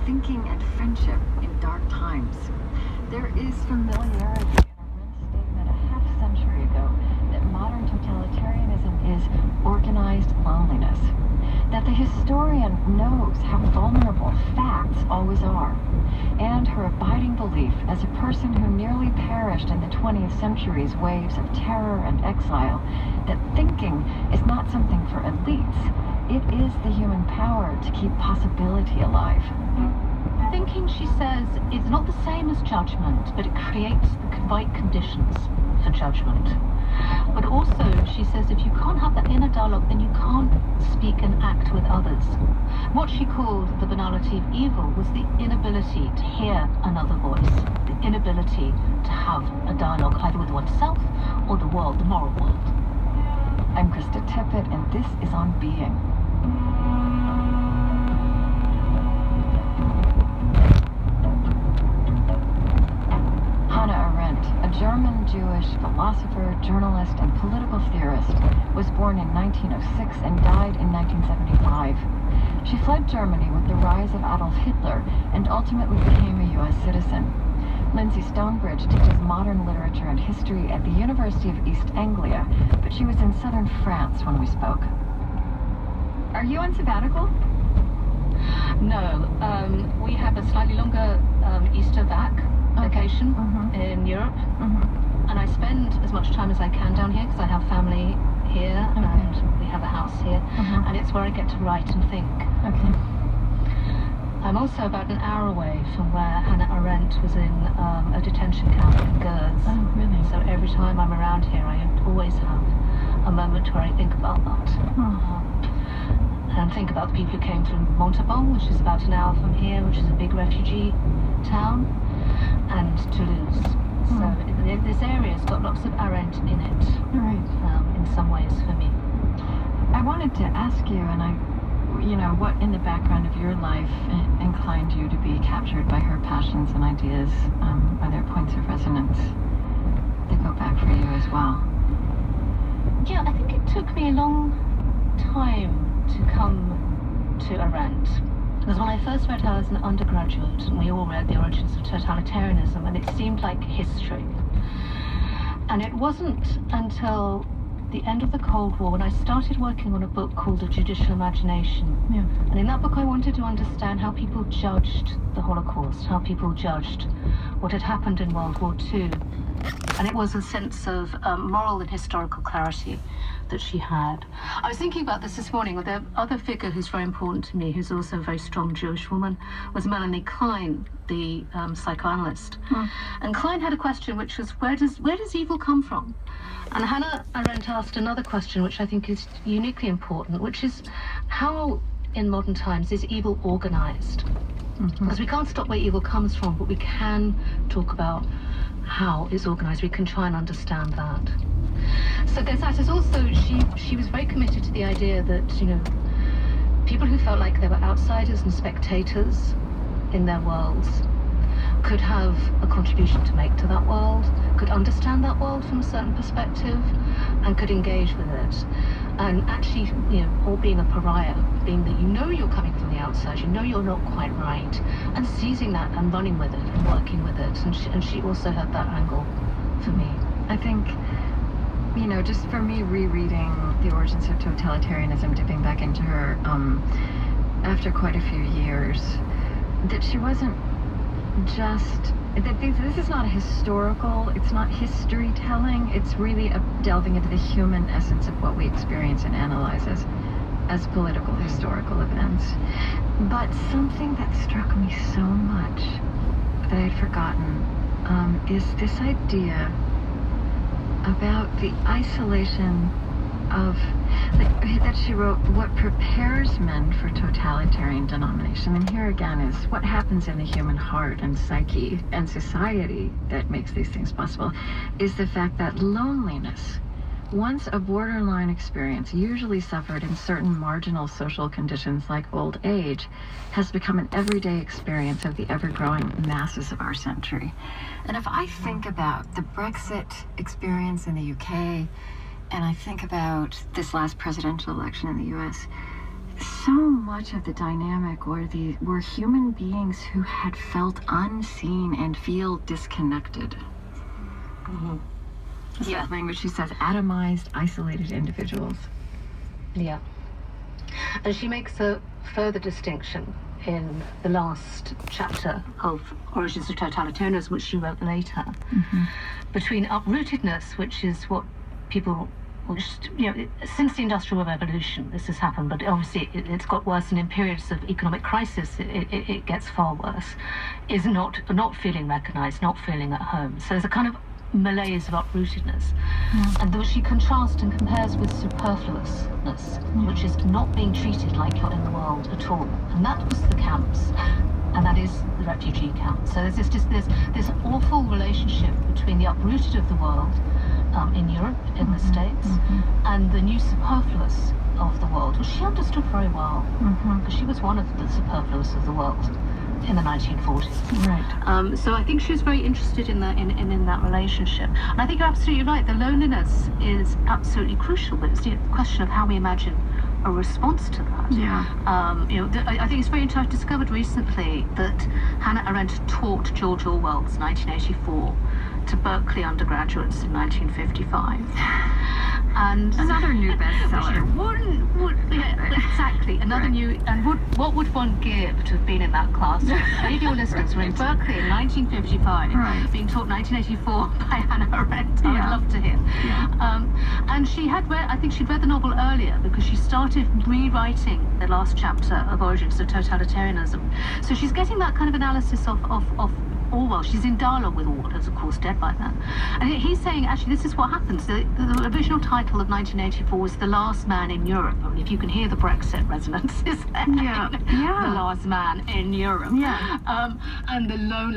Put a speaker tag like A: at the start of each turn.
A: thinking and friendship in dark times. There is familiarity in Arendt's statement a half-century ago that modern totalitarianism is organized loneliness, that the historian knows how vulnerable facts always are, and her abiding belief as a person who nearly perished in the 20th century's waves of terror and exile, that thinking is not something for elites, it is the human power to keep possibility alive.
B: Thinking, she says, is not the same as judgment, but it creates the right conditions for judgment. But also, she says, if you can't have that inner dialogue, then you can't speak and act with others. What she called the banality of evil was the inability to hear another voice, the inability to have a dialogue either with oneself or the world, the moral world.
A: I'm Krista Tippett, and this is On Being. Hana Arendt, a German-Jewish philosopher, journalist, and political theorist, was born in 1906 and died in 1975. She fled Germany with the rise of Adolf Hitler and ultimately became a U.S. citizen. Lindsay Stonebridge teaches modern literature and history at the University of East Anglia, but she was in southern France when we spoke. Are you on sabbatical?
B: No, we have a slightly longer Easter vacation in Europe, and I spend as much time as I can down here because I have family here and we have a house here, and it's where I get to write and think.
A: Okay.
B: I'm also about an hour away from where Hannah Arendt was in a detention camp in Wbez.
A: Oh, really?
B: So every time I'm around here, I always have a moment where I think about that. And think about the people who came from Montauban, which is about an hour from here, which is a big refugee town, and Toulouse. So this area's got lots of Arendt in it, in some ways for me.
A: I wanted to ask you, what in the background of your life inclined you to be captured by her passions and ideas? Are there points of resonance that go back for you as well?
B: Yeah, I think it took me a long time to come to Arendt. Because when I first read her as an undergraduate, and we all read The Origins of Totalitarianism, and it seemed like history. And it wasn't until the end of the Cold War when I started working on a book called A Judicial Imagination.
A: Yeah.
B: And in that book I wanted to understand how people judged the Holocaust, how people judged what had happened in World War II. And it was a sense of moral and historical clarity that she had. I was thinking about this morning with the other figure who's very important to me, who's also a very strong Jewish woman, was Melanie Klein, the psychoanalyst. And Klein had a question which was, where does evil come from? And Hannah Arendt asked another question which I think is uniquely important, which is how in modern times is evil organized? Because we can't stop where evil comes from, but we can talk about how it's organized. We can try and understand that. So there's that. There's also, she was very committed to the idea that, people who felt like they were outsiders and spectators in their worlds could have a contribution to make to that world, could understand that world from a certain perspective, and could engage with it. And actually, all being a pariah, being that you're coming from the outside, you're not quite right, and seizing that and running with it and working with it. And she also had that angle for me.
A: I think, just for me rereading The Origins of Totalitarianism, dipping back into her after quite a few years, that she wasn't just, this is not historical, it's not history telling, it's really a delving into the human essence of what we experience and analyze as political historical events. But something that struck me so much that I'd forgotten is this idea about the isolation of, that she wrote, what prepares men for totalitarian denomination. And here again is what happens in the human heart and psyche and society that makes these things possible, is the fact that loneliness, once a borderline experience, usually suffered in certain marginal social conditions like old age, has become an everyday experience of the ever-growing masses of our century. And if I think about the Brexit experience in the UK, and I think about this last presidential election in the US, so much of the dynamic were human beings who had felt unseen and feel disconnected.
B: Mm-hmm.
A: Yeah. Language, she says, atomized, isolated individuals.
B: Yeah. And she makes a further distinction in the last chapter of Origins of Totalitarianism, which she wrote later, between uprootedness, which is what people, since the Industrial Revolution, this has happened, but obviously it's got worse, and in periods of economic crisis, it gets far worse, is not feeling recognized, not feeling at home. So there's a kind of malaise of uprootedness, and which she contrasts and compares with superfluousness, which is not being treated like you're in the world at all. And that was the camps, and that is the refugee camp. So there's this awful relationship between the uprooted of the world in Europe, in the States, and the new superfluous of the world, which she understood very well, because she was one of the superfluous of the world in the 1940s.
A: Right.
B: So I think she was very interested in that relationship. And I think you're absolutely right. The loneliness is absolutely crucial, but it's the question of how we imagine a response to that.
A: Yeah.
B: I think it's very interesting. I've discovered recently that Hannah Arendt taught George Orwell's 1984 to Berkeley undergraduates in 1955. And
A: another new bestseller.
B: Exactly. Another new. And what would one give to have been in that class? Any of your listeners were in Berkeley in 1955, being taught 1984 by Hannah Arendt. I would love to hear.
A: Yeah.
B: And she had read. I think she'd read the novel earlier because she started rewriting the last chapter of Origins of Totalitarianism. So she's getting that kind of analysis of Orwell. She's in dialogue with Orwell, who's of course dead by then. And he's saying, actually, this is what happens. The original title of 1984 was The Last Man in Europe. I mean, if you can hear the Brexit resonances there.
A: Yeah.
B: The Last Man in Europe.
A: Yeah.
B: And the loneliness